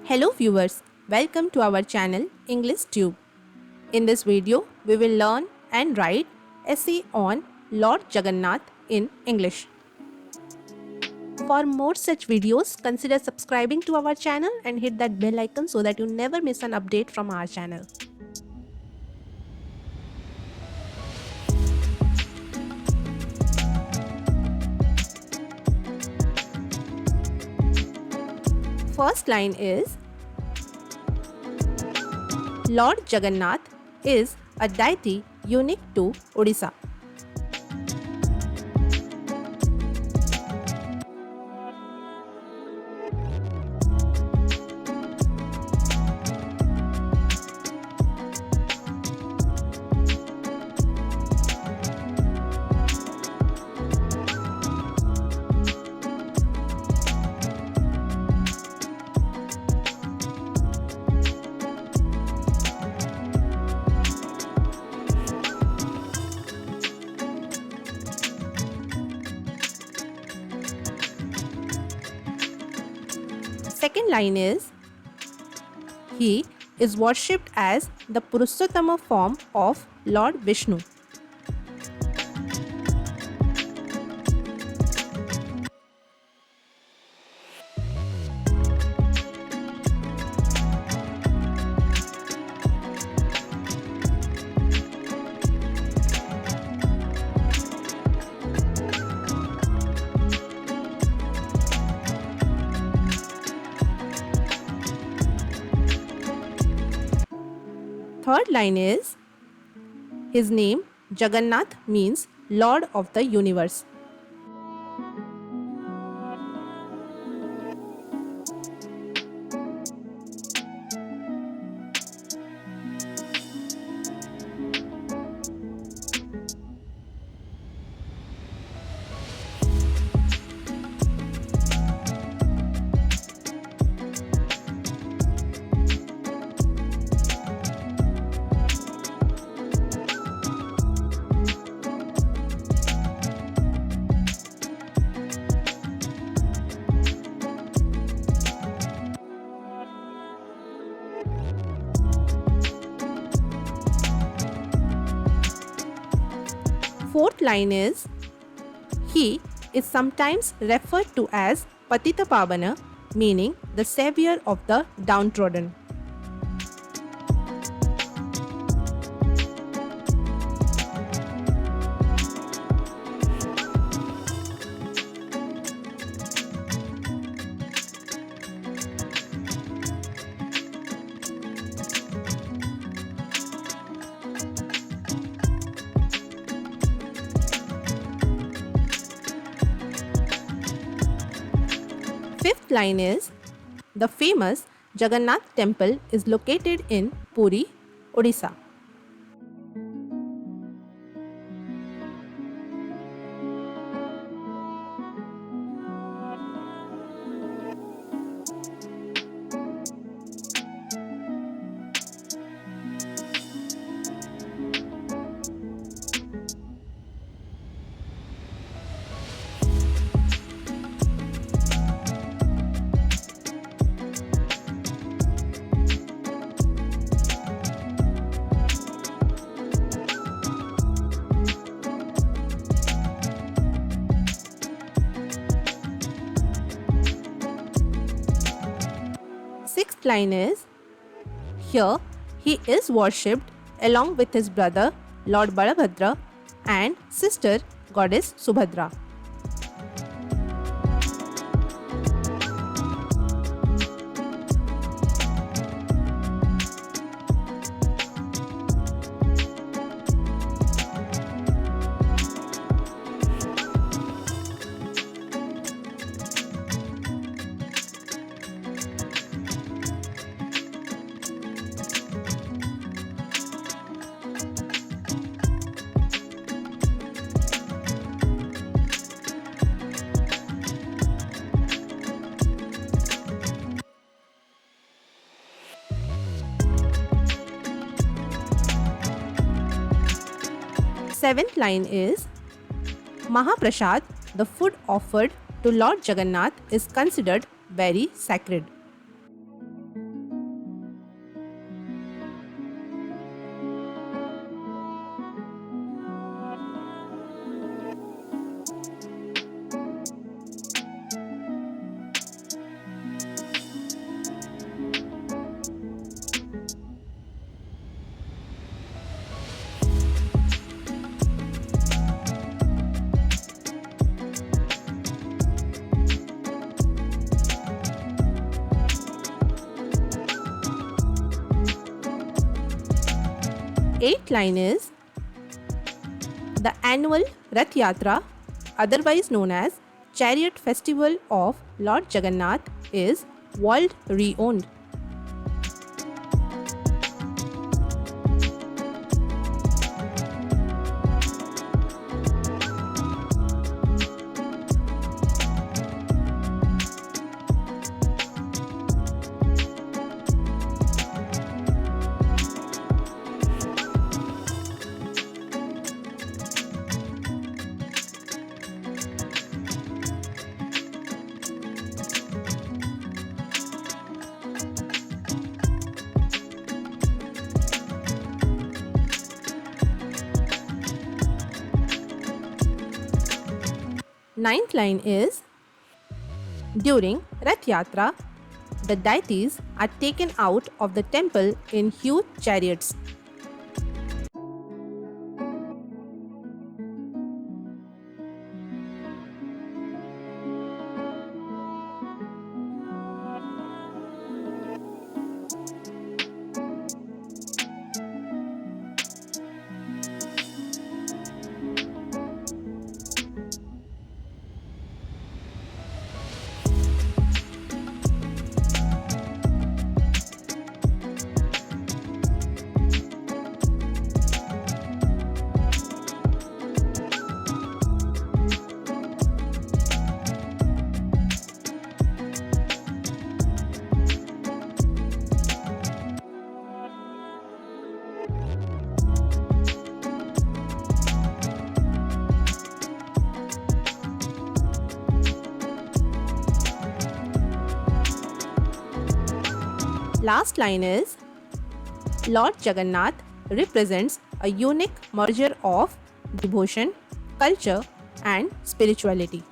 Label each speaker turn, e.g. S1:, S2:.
S1: Hello viewers, welcome to our channel English Tube. In this video, we will learn and write essay on Lord Jagannath in English. For more such videos, consider subscribing to our channel and hit that bell icon so that you never miss an update from our channel. First line is Lord Jagannath is a deity unique to Odisha. Second line is he is worshipped as the Purushottama form of Lord Vishnu. Third line is his name Jagannath means Lord of the Universe. Fourth line is he is sometimes referred to as Patita Pavana, meaning the savior of the downtrodden. Fifth line is the famous Jagannath temple is located in Puri, Odisha. Sixth line is here he is worshipped along with his brother Lord Balabhadra and sister goddess Subhadra. Seventh line is Mahaprasad, the food offered to Lord Jagannath, is considered very sacred. Eighth line is the annual Rath Yatra, otherwise known as Chariot Festival of Lord Jagannath, is world renowned. Ninth line is during Rath Yatra, the deities are taken out of the temple in huge chariots. Last line is Lord Jagannath represents a unique merger of devotion, culture, and spirituality.